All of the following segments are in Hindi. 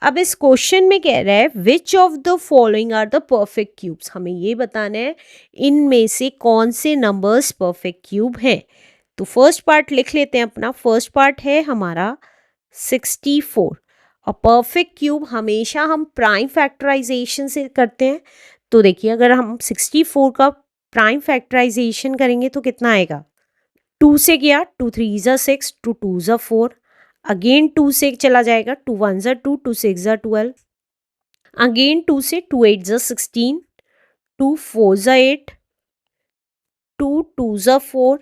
अब इस क्वेश्चन में कह रहा है which of the following are the perfect cubes, हमें ये बताना है इनमें से कौन से नंबर्स परफेक्ट क्यूब हैं। तो फर्स्ट पार्ट लिख लेते हैं अपना। फर्स्ट पार्ट है हमारा 64। और परफेक्ट क्यूब हमेशा हम प्राइम फैक्टराइजेशन से करते हैं। तो देखिए अगर हम 64 का प्राइम फैक्टराइजेशन करेंगे तो कितना आएगा। 2 से गया, 2 3 ज़ा 6, 2 2 ज़ा 4, अगेन 2 से चला जाएगा, 2 1 ज़ा 2, 2 6 ज़ा 12, अगेन 2 से 2 8 ज़ा 16, 2 4 ज़ा 8, 2 2 ज़ा 4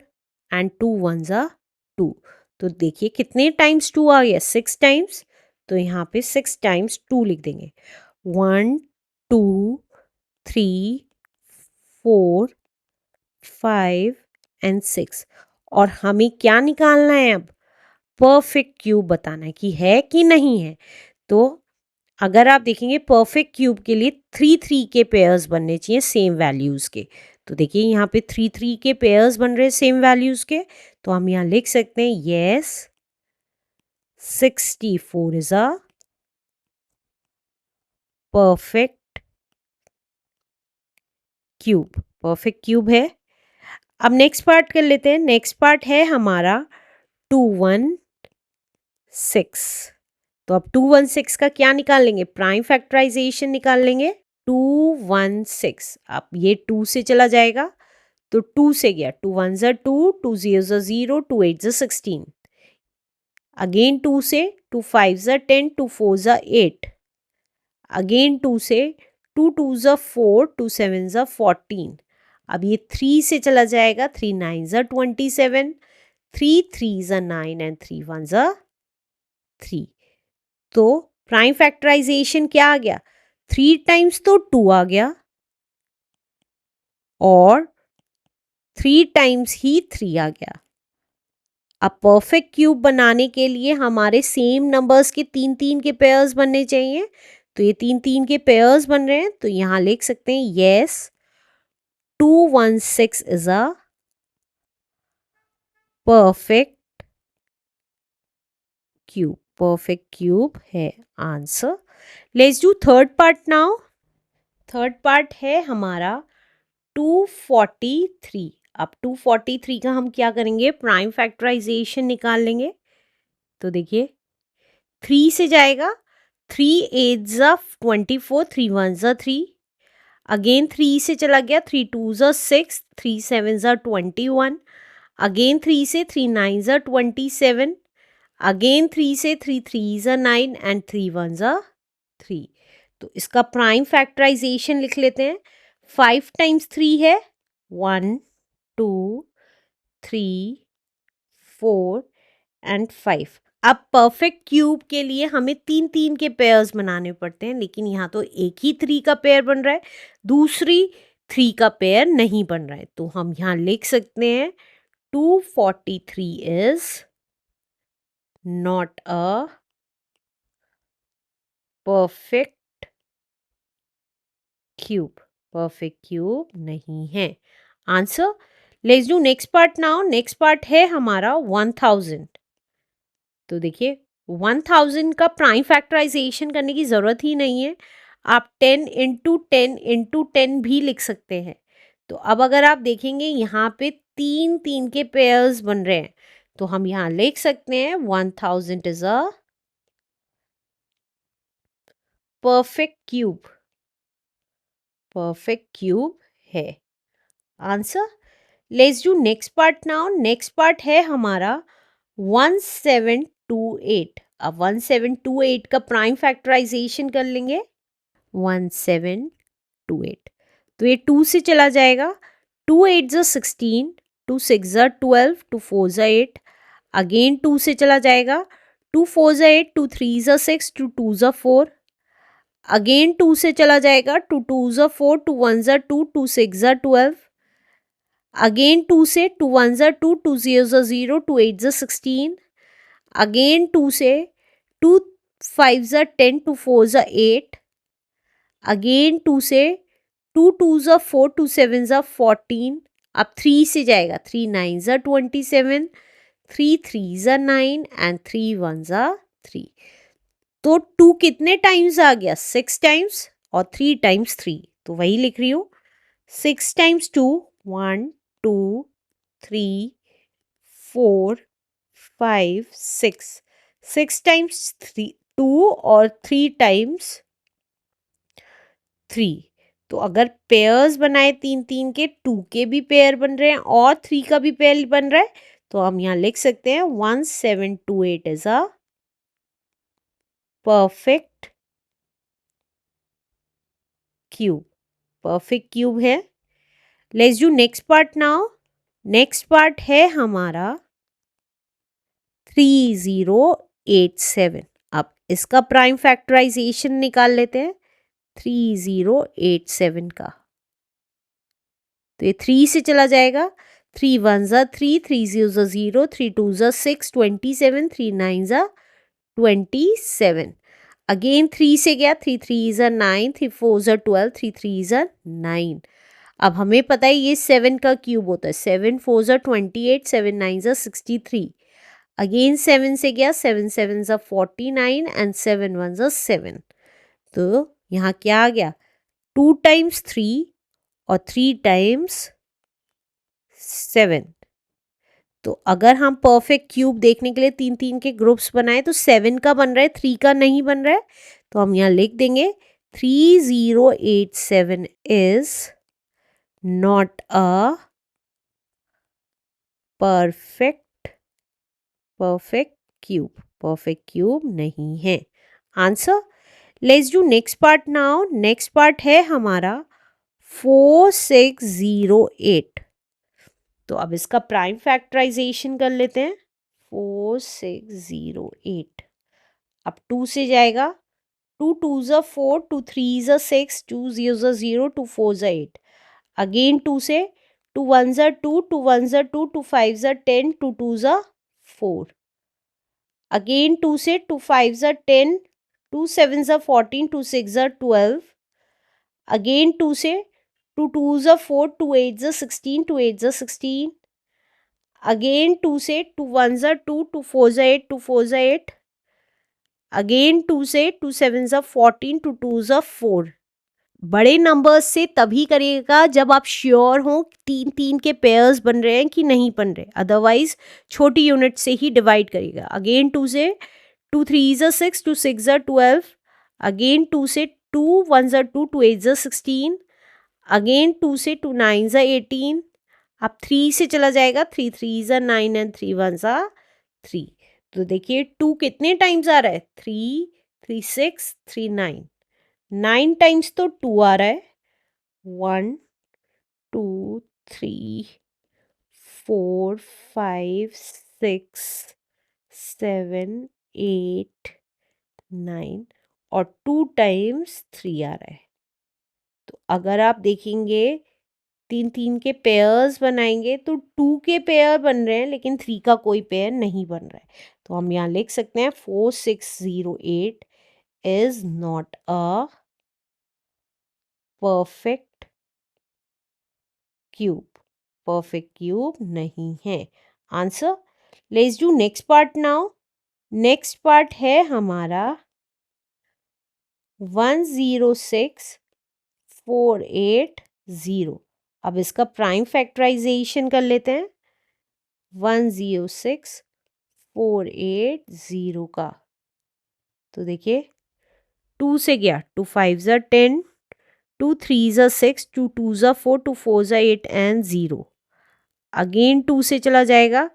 एंड 2 1 ज़ा 2। तो देखिए कितने टाइम्स 2 आ गया, 6 टाइम्स। तो यहाँ पे 6 टाइम्स 2 लिख देंगे। 1 2 3 4 5 एंड 6। और हमें क्या निकालना है अब, परफेक्ट क्यूब बताना है कि है कि नहीं है। तो अगर आप देखेंगे परफेक्ट क्यूब के लिए 3 3 के पेयर्स बनने चाहिए सेम वैल्यूज़ के। तो देखिए यहाँ पे 3 3 के पेयर्स बन रहे हैं सेम वैल्यूज़ के। तो हम यहाँ लिख सकते हैं yes 64 is a perfect cube. Perfect cube है। अब नेक्स्ट पार्ट कर लेते हैं। नेक्स्ट पार्ट है हमारा 216। तो अब 216 का क्या निकाल लेंगे, प्राइम फैक्टराइजेशन निकाल लेंगे। 216, अब ये 2 से चला जाएगा तो 2 से गया, 2 1 ज़ा 2, 2 0 ज़ा 0, 2 8 ज़ा 16, अगेन 2 से, 2 5 ज़ा 10, 2 4 ज़ा 8, अगेन 2 से, 2 2 ज़ा 4, 2 7 ज़ा 14। अब ये 3 से चला जाएगा, 3 9 ज़ा 27, 3 3 ज़ा 9 एंड 3 1 ज़ा 3। तो प्राइम फैक्टराइजेशन क्या आ गया, 3 टाइम्स तो 2 आ गया और 3 टाइम्स ही 3 आ गया। अब परफेक्ट क्यूब बनाने के लिए हमारे सेम नंबर्स के 3 3 के पेयर्स बनने चाहिए। तो ये 3 3 के पेयर्स बन रहे हैं। तो यहाँ लिख सकते हैं yes 216 is a perfect cube. Perfect cube है answer. Let's do third part now. Third part है हमारा 243। अब 243 का हम क्या करेंगे, प्राइम फैक्टराइजेशन निकाल लेंगे। तो देखिए 3 से जाएगा, 3 8 ज़ा 24, 3 1 ज़ा 3, अगेन 3 से चला गया, 3 2 ज़ा 6, 3 7 ज़ा 21, अगेन 3 से, 3 9 ज़ा 27, अगेन 3 से, 3 3 ज़ा 9 एंड 3 1 ज़ा 3। तो इसका प्राइम फैक्टराइजेशन लिख लेते हैं। 5 टाइम्स 3 है 1 2 3 4 एंड 5। अब परफेक्ट क्यूब के लिए हमें 3 3 के पेयर्स बनाने पड़ते हैं, लेकिन यहाँ तो एक ही 3 का पेयर बन रहा है, दूसरी 3 का पेयर नहीं बन रहा है। तो हम यहाँ लिख सकते हैं 243 is not a perfect cube. Perfect cube नहीं है answer. Let's do next part now. Next part है हमारा 1000। तो देखिए 1000 का प्राइम फैक्टराइजेशन करने की ज़रूरत ही नहीं है। आप 10 इंटू 10 इंटू 10 भी लिख सकते हैं। तो अब अगर आप देखेंगे यहाँ पे 3 3 के पेयर्स बन रहे हैं। तो हम यहाँ लिख सकते हैं 1000 is a perfect cube. Perfect cube है answer. Let's do next part now. Next part है हमारा 1728। अब 1728 का प्राइम फैक्टराइजेशन कर लेंगे। 1728, तो ये 2 से चला जाएगा, 2 8 ज़ा 16, 2 6 ज़ा 12, 2 4 ज़ा 8, अगेन 2 से चला जाएगा, 2 4 ज़ा 8, 2 3 ज़ा 6, 2 2 ज़ा 4, अगेन 2 से चला जाएगा, 2 2 ज़ा 4, 2 1 ज़ा 2, 2 6 ज़ा 12, अगेन 2 से, 2 1 ज़ा 2, 2 0 ज़ा 0, 2 8 ज़ा 16, अगेन 2 से, 2 5 ज़ा 10, 2 4 ज़ा 8, अगेन 2 से, 2 2 ज़ा 4, 2 7 ज़ा 14। अब 3 से जाएगा, 3 9 ज़ा 27, 3 3 ज़ा 9 एंड 3 1 ज़ा 3। तो 2 कितने टाइम्स आ गया? 6 टाइम्स और 3 टाइम्स 3, तो वही लिख रही हूँ। 6 टाइम्स 2, 1 2 3 4 5 6, 6 टाइम्स 3 2 और 3 टाइम्स 3। तो अगर पेयर्स बनाए 3 के, 2 के भी पेयर बन रहे हैं और 3 का भी पेयर बन रहा है, तो हम यहाँ लिख सकते हैं 1728 is a perfect cube. Perfect cube है। Let's do next part now. Next part है हमारा 3087। अब इसका प्राइम फैक्टराइजेशन निकाल लेते हैं 3087 का। तो ये 3 से चला जाएगा, 3 1 ज़ा 3, 3 0 ज़ा 0, 3 2 ज़ा 6, 27, 3 9 ज़ा 27। अगेन 3 से गया, 3 3 ज़ा 9, 3 4 ज़ा 12, 3 3 ज़ा 9। अब हमें पता है ये 7 का क्यूब होता है। 7 4 ज़ा 28, 7 9 ज़ा 63। अगेन 7 से गया, 7 7 ज़ा 49 एंड 7 1 ज़ा 7। तो यहाँ क्या आ गया? 2 टाइम्स 3 और 3 टाइम्स 7। तो अगर हम परफेक्ट क्यूब देखने के लिए 3 के ग्रुप्स बनाए तो 7 का बन रहा है, 3 का नहीं बन रहा है। तो हम यहाँ लिख देंगे 3087 is not a perfect cube. Perfect cube नहीं है answer. Let's do next part now. Next part है हमारा 4608। तो अब इसका प्राइम फैक्टराइजेशन कर लेते हैं। 4608। अब 2 से जाएगा, 2 2 ज़ा 4, 2 3 ज़ा 6, 2 0 ज़ा 0, 2 4 ज़ा 8। अगेन 2 से, 2 1 ज़ा 2, 2 1 ज़ा 2, 2 5 ज़ा 10, 2 2 ज़ा 4। अगेन 2 से, 2 5 ज़ा 10, 2 7 ज़ा 14, 2 6 ज़ा 12। अगेन 2 से, 2 2 ज़ा 4, 2 8 ज़ा 16, 2 8 ज़ा 16। अगेन 2 से, 2 1 ज़ा 2, 2 4 ज़ा 8, 2 4 ज़ा 8। अगेन 2 से, 2 7 ज़ा 14, 2 2 ज़ा 4। बड़े नंबर्स से तभी करिएगा जब आप श्योर हो 3 के पेयर्स बन रहे हैं कि नहीं बन रहे, अदरवाइज छोटी यूनिट से ही डिवाइड करिएगा। अगेन 2 से, 2 3 ज़ा 6, 2 6 ज़ा 12। अगेन 2 से, 2 1 ज़ा 2, 2 8 ज़ा 16। अगेन 2 से, 2 9 ज़ा 18। अब 3 से चला जाएगा, 3 3 ज़ा 9 एंड 3 1 ज़ा 3। तो देखिए 2 कितने टाइम्स आ रहा है? 3 3 6 3 9। 9 टाइम्स तो 2 आ रहा है। 1 2 3 4 5 6 7 8 9 और 2 टाइम्स 3 आ रहा है। तो अगर आप देखेंगे 3 के पेयर्स बनाएंगे तो 2 के पेयर बन रहे हैं लेकिन 3 का कोई पेयर नहीं बन रहा है। तो हम यहाँ लिख सकते हैं 4608 is not a perfect cube. Perfect cube नहीं है answer. Let's do next part now. Next part है हमारा 106480। अब इसका प्राइम फैक्टराइजेशन कर लेते हैं 106480 का। तो देखिए 2 से गया, 2 5 ज़ा 10, 2 3 ज़ा 6, 2 2 ज़ा 4, 2 4 ज़ा 8 एंड 0। अगेन 2 से चला जाएगा,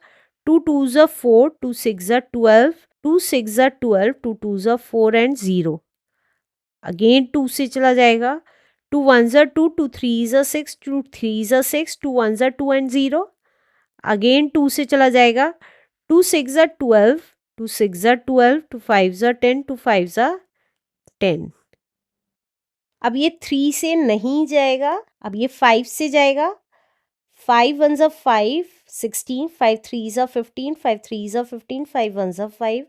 2 2 ज़ा 4, 2 6 ज़ा 12, 2 6 ज़ा 12, 2 2 ज़ा 4 एंड 0। अगेन 2 से चला जाएगा, 2 1 ज़ा 2, 2 3 ज़ा 6, 2 3 ज़ा 6, 2 1 ज़ा 2 एंड 0। अगेन 2 से चला जाएगा, 2 6 ज़ा 12, 2 6 ज़ा 12, 2 5 ज़ा 10, 2 5 ज़ा 10। अब ये 3 से नहीं जाएगा, अब ये 5 से जाएगा। 5 1 ज़ा 5, 16, 5 3 ज़ा 15, 5 3 ज़ा 15, 5 1 ज़ा 5।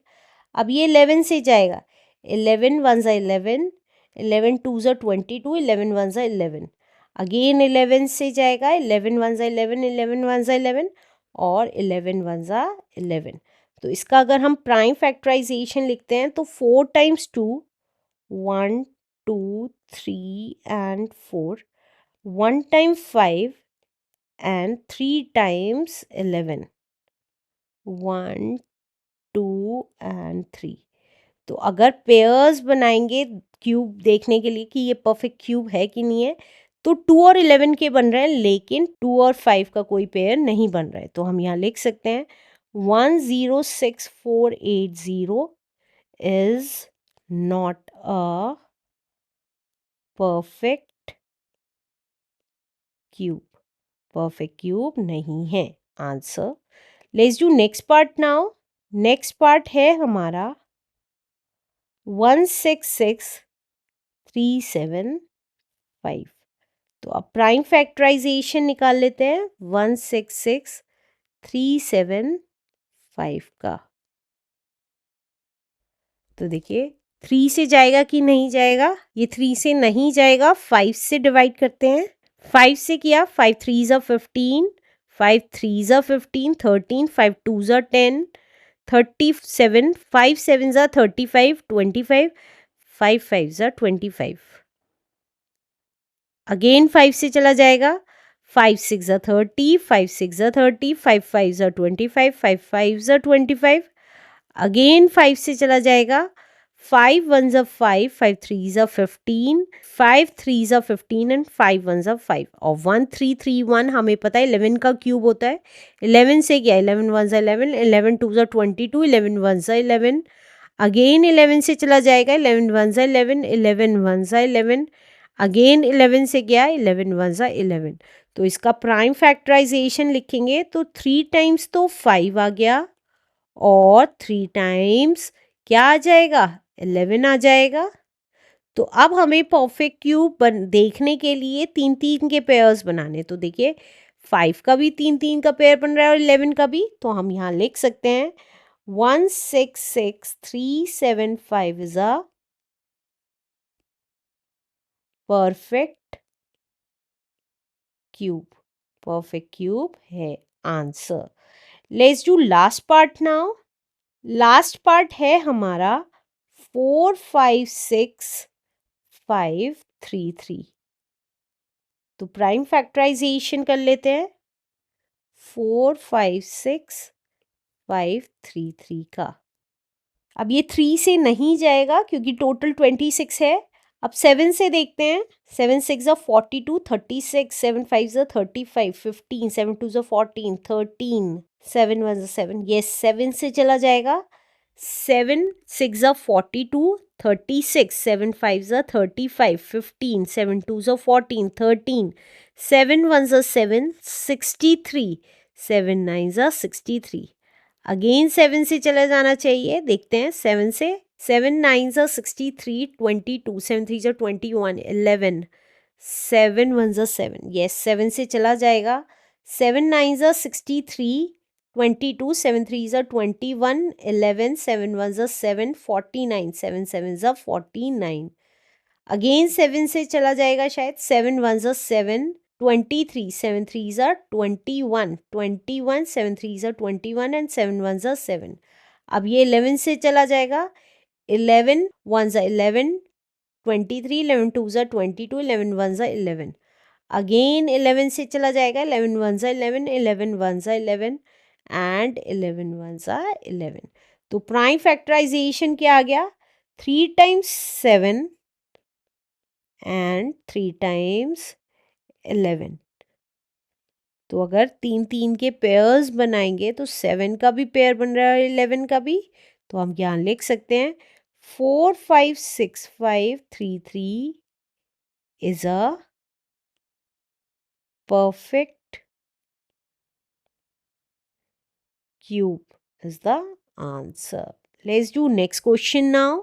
अब ये 11 से जाएगा, 11 1 ज़ा 11, 11 2 ज़ा 22, 11 1 ज़ा 11। अगेन 11 से जाएगा, 11 1 ज़ा 11, 11 1 ज़ा 11 और 11 1 ज़ा 11। तो इसका अगर हम प्राइम फैक्टराइजेशन लिखते हैं तो 4 times 2, 1 2 3 and 4, 1 time 5 and 3 times 11, 1 2 and 3। तो अगर पेयर्स बनाएंगे क्यूब देखने के लिए कि ये परफेक्ट क्यूब है कि नहीं है, तो 2 और 11 के बन रहे हैं, लेकिन 2 और 5 का कोई पेयर नहीं बन रहा है। तो हम यहाँ लिख सकते हैं 106480 is not a perfect cube. Perfect cube नहीं है answer. Let's do next part now. Next part है हमारा 166375। तो अब प्राइम फैक्टराइजेशन निकाल लेते हैं 166375 का। तो देखिए 3 से जाएगा कि नहीं जाएगा, ये 3 से नहीं जाएगा, 5 से डिवाइड करते हैं। 5 से किया, 5 3 ज़ा 15, 5 3 ज़ा 15, 13, 5 2 ज़ा 10, 37, 5 7 ज़ा 35, 25, 5 5 ज़ा 25। अगेन 5 से चला जाएगा, 5 6 ज़ा 30, 5 6 ज़ा 30, 5 5 ज़ा 25, 5 5 ज़ा 25। अगेन 5 से चला जाएगा, 5 1 ज़ा 5, 5 3 ज़ा 15, 5 3 ज़ा 15 एंड 5 1 ज़ा 5। और 1 3 3 1 हमें पता है 11 का क्यूब होता है। 11 से क्या, 11 1 ज़ा 11, 11 2 ज़ा 22, 11 1 ज़ा 11। अगेन 11 से चला जाएगा, 11 1 ज़ा 11, 11 1 ज़ा 11। अगेन 11 से गया, 11 1 ज़ा 11। तो इसका प्राइम फैक्टराइजेशन लिखेंगे तो 3 टाइम्स तो 5 आ गया, और 3 टाइम्स क्या आ जाएगा, 11 आ जाएगा। तो अब हमें परफेक्ट क्यूब देखने के लिए 3 3 के पेयर्स बनाने। तो देखिए 5 का भी 3 3 का पेयर बन रहा है और 11 का भी। तो हम यहाँ लिख सकते हैं 166375 is a perfect cube. Perfect cube है answer. Let's do last part now. Last part है हमारा 456533। तो प्राइम फैक्टराइजेशन कर लेते हैं 456533 का। अब ये 3 से नहीं जाएगा क्योंकि टोटल 26 है। अब 7 से देखते हैं। 7 6 ज़ा 42, 36, 7 5 ज़ा 35, 15, 7 2 ज़ा 14, 13, 7 1 ज़ा 7। ये 7 से चला जाएगा। 7 6 ज़ा 42, 36, 7 5 ज़ा 35, 15, 7 2 ज़ा 14, 13, 7 1 ज़ा 7, 63, 7 9 ज़ा 63। अगेन 7 से चला जाना चाहिए। देखते हैं 7 से। 7 9 ज़ा 63, 22, 7 3 ज़ा 21, 11, 7 1 ज़ा 7। यस 7 से चला जाएगा। 7 9 ज़ा 63, 22, 7 3 ज़ा 21, 11, 7 1 ज़ा 7, 49, 7 7 ज़ा 49। अगेन 7 से चला जाएगा शायद। 7 1 ज़ा 7, 23, 7 3 ज़ा 21, 21, 7 3 ज़ा 21 एंड 7 1 ज़ा 7। अब ये 11 से चला जाएगा। 11 1 ज़ा 11, 23, 11 2 ज़ा 22, 11 1 ज़ा 11। अगेन 11 से चला जाएगा। 11 1 ज़ा 11, 11 1 ज़ा 11 एंड 11 1 ज़ा 11। तो प्राइम फैक्टराइजेशन क्या आ गया, 3 टाइम्स 7 एंड 3 टाइम्स 11। तो अगर 3 3 के पेयर्स बनाएंगे तो 7 का भी पेयर बन रहा है, 11 का भी। तो हम यहाँ लिख सकते हैं 456533 is a perfect cube is the answer. Let's do next question now.